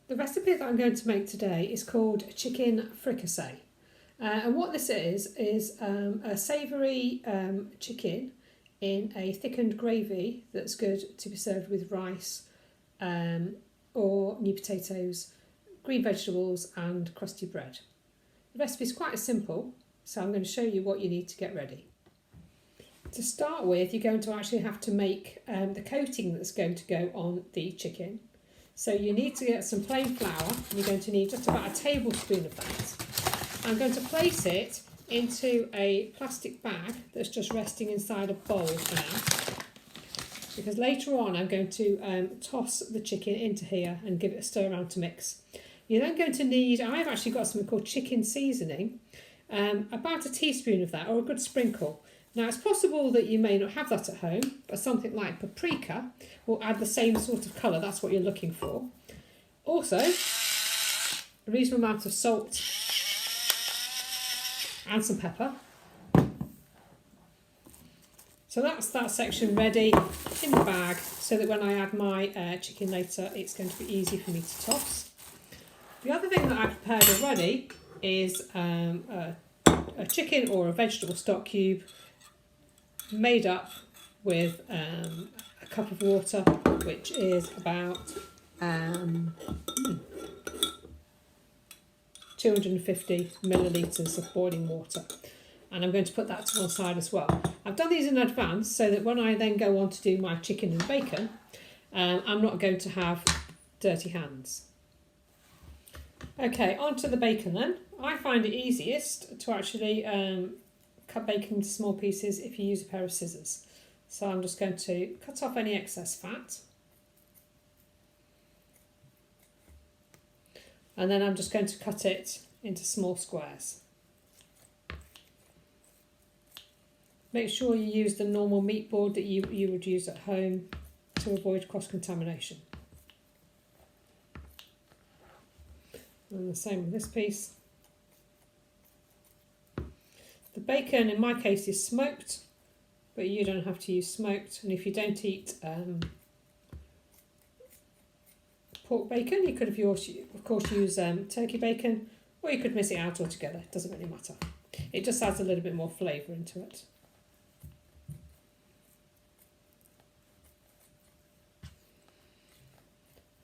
The recipe that I'm going to make today is called chicken fricassee. And what this is a savoury chicken in a thickened gravy that's good to be served with rice or new potatoes, green vegetables and crusty bread. The recipe is quite simple, so I'm going to show you what you need to get ready. To start with, you're going to actually have to make the coating that's going to go on the chicken. So you need to get some plain flour, and you're going to need just about a tablespoon of that. I'm going to place it into a plastic bag that's just resting inside a bowl for now, because later on I'm going to toss the chicken into here and give it a stir around to mix. You're then going to need, I've actually got something called chicken seasoning, about a teaspoon of that or a good sprinkle. Now it's possible that you may not have that at home, but something like paprika will add the same sort of colour, that's what you're looking for. Also, a reasonable amount of salt and some pepper. So that's that section ready in the bag, so that when I add my chicken later, it's going to be easy for me to toss. The other thing that I've prepared already is a chicken or a vegetable stock cube made up with a cup of water, which is about 250 millilitres of boiling water, and I'm going to put that to one side as well. I've done these in advance so that when I then go on to do my chicken and bacon, I'm not going to have dirty hands. Okay, on to the bacon then. I find it easiest to actually cut bacon into small pieces if you use a pair of scissors. So I'm just going to cut off any excess fat. And then I'm just going to cut it into small squares. Make sure you use the normal meat board that you would use at home to avoid cross-contamination. And the same with this piece. The bacon in my case is smoked, but you don't have to use smoked. And if you don't eat pork bacon, you could of course use turkey bacon, or you could miss it out altogether. It doesn't really matter. It just adds a little bit more flavour into it.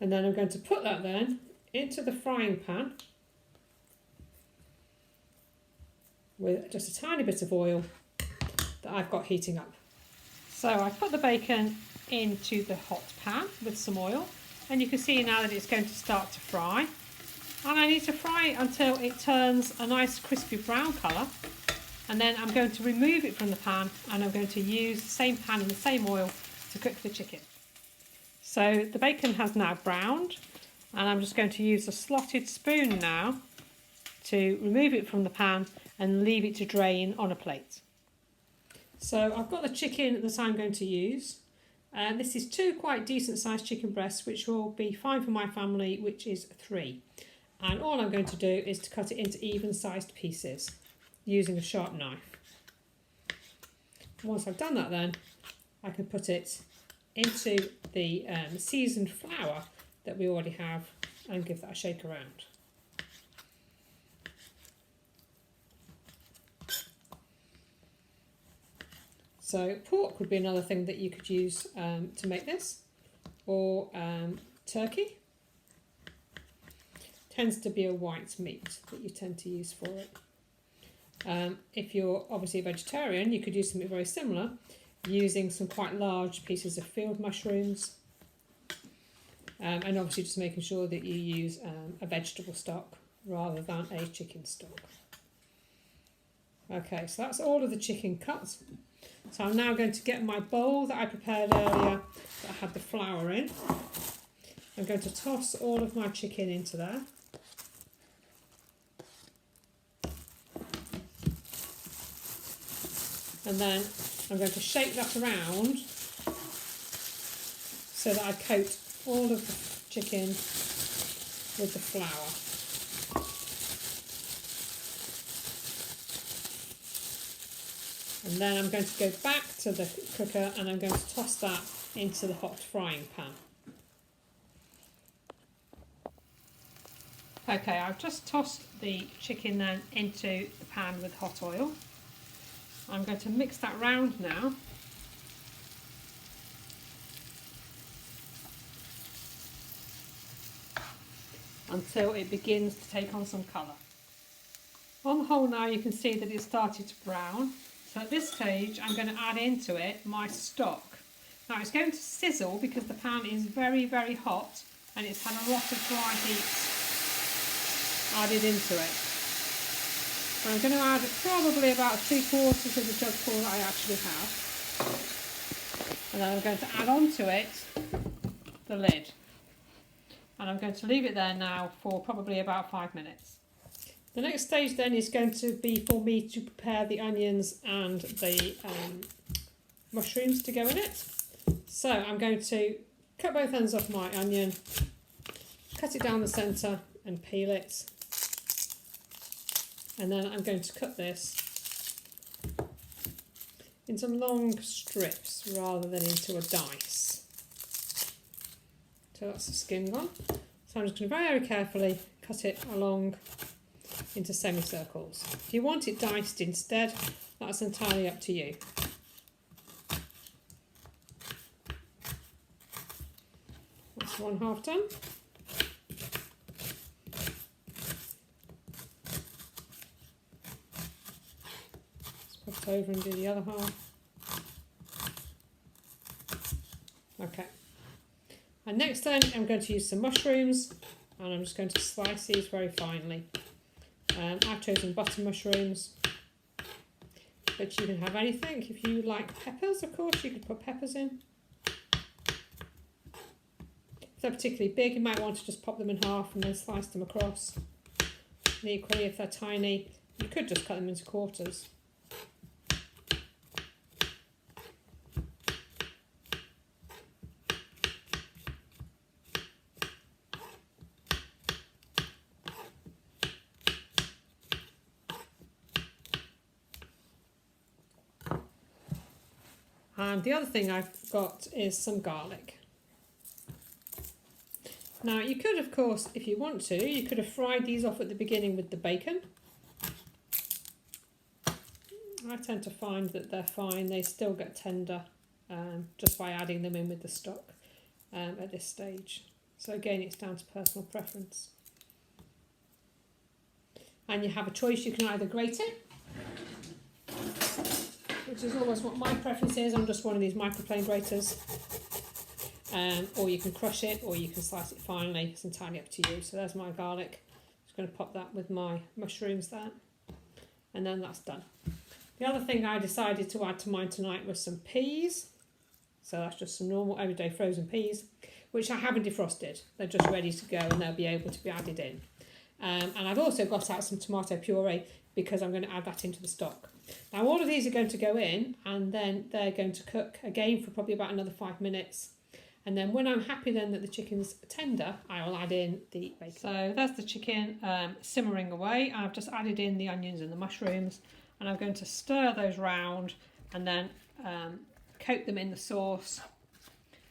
And then I'm going to put that then into the frying pan with just a tiny bit of oil that I've got heating up. So I put the bacon into the hot pan with some oil, and you can see now that it's going to start to fry. And I need to fry it until it turns a nice crispy brown colour, and then I'm going to remove it from the pan, and I'm going to use the same pan and the same oil to cook the chicken. So the bacon has now browned, and I'm just going to use a slotted spoon now to remove it from the pan and leave it to drain on a plate. So I've got the chicken that I'm going to use. This is 2 quite decent sized chicken breasts, which will be fine for my family, which is 3. And all I'm going to do is to cut it into even sized pieces using a sharp knife. Once I've done that, then I can put it into the seasoned flour that we already have and give that a shake around. So pork would be another thing that you could use to make this, or turkey. Tends to be a white meat that you tend to use for it. If you're obviously a vegetarian, you could use something very similar, using some quite large pieces of field mushrooms, and obviously just making sure that you use a vegetable stock rather than a chicken stock. Okay, so that's all of the chicken cut. So I'm now going to get my bowl that I prepared earlier that had the flour in. I'm going to toss all of my chicken into there. And then I'm going to shake that around so that I coat all of the chicken with the flour. And then I'm going to go back to the cooker and I'm going to toss that into the hot frying pan. Okay, I've just tossed the chicken then into the pan with hot oil. I'm going to mix that round now. Until it begins to take on some colour. On the whole now you can see that it's started to brown. So at this stage I'm going to add into it my stock. Now it's going to sizzle because the pan is very, very hot and it's had a lot of dry heat added into it. So I'm going to add probably about 3/4 of the jug full that I actually have. And then I'm going to add onto it the lid. And I'm going to leave it there now for probably about 5 minutes. The next stage then is going to be for me to prepare the onions and the mushrooms to go in it. So I'm going to cut both ends off my onion, cut it down the centre and peel it. And then I'm going to cut this into long strips rather than into a dice. So that's the skin gone. So I'm just going to very carefully cut it along into semicircles. If you want it diced instead, that's entirely up to you. That's one half done. Let's pop it over and do the other half. Okay. And next then I'm going to use some mushrooms and I'm just going to slice these very finely. I've chosen butter mushrooms, but you can have anything. If you like peppers, of course, you could put peppers in. If they're particularly big, you might want to just pop them in half and then slice them across. And equally, if they're tiny, you could just cut them into quarters. And the other thing I've got is some garlic. Now you could, of course, if you want to, you could have fried these off at the beginning with the bacon. I tend to find that they're fine, they still get tender just by adding them in with the stock at this stage. So again, it's down to personal preference. And you have a choice, you can either grate it, which is always what my preference is. I'm just one of these microplane graters. Or you can crush it, or you can slice it finely. It's entirely up to you. So there's my garlic. Just going to pop that with my mushrooms there. And then that's done. The other thing I decided to add to mine tonight was some peas. So that's just some normal everyday frozen peas, which I haven't defrosted. They're just ready to go and they'll be able to be added in. And I've also got out some tomato puree because I'm going to add that into the stock. Now all of these are going to go in and then they're going to cook again for probably about another 5 minutes. And then when I'm happy then that the chicken's tender, I will add in the bacon. So there's the chicken simmering away. I've just added in the onions and the mushrooms and I'm going to stir those round and then coat them in the sauce.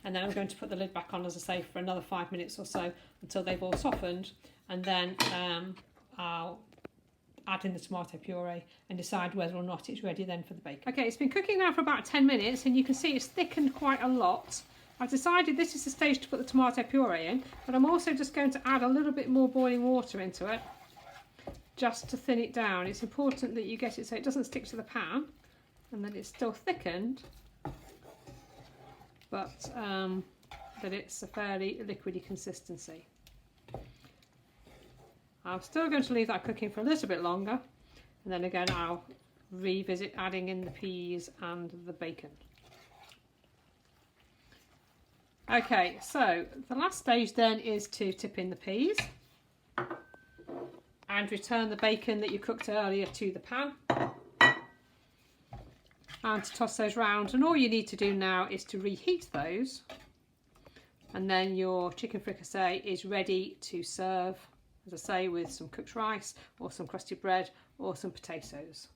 And then I'm going to put the lid back on, as I say, for another 5 minutes or so until they've all softened. And then I'll add in the tomato puree and decide whether or not it's ready then for the bacon. Okay, it's been cooking now for about 10 minutes and you can see it's thickened quite a lot. I've decided this is the stage to put the tomato puree in, but I'm also just going to add a little bit more boiling water into it just to thin it down. It's important that you get it so it doesn't stick to the pan and that it's still thickened, but that it's a fairly liquidy consistency. I'm still going to leave that cooking for a little bit longer and then again I'll revisit adding in the peas and the bacon. Okay, so the last stage then is to tip in the peas and return the bacon that you cooked earlier to the pan and to toss those round. And all you need to do now is to reheat those and then your chicken fricassee is ready to serve, as I say, with some cooked rice or some crusted bread or some potatoes.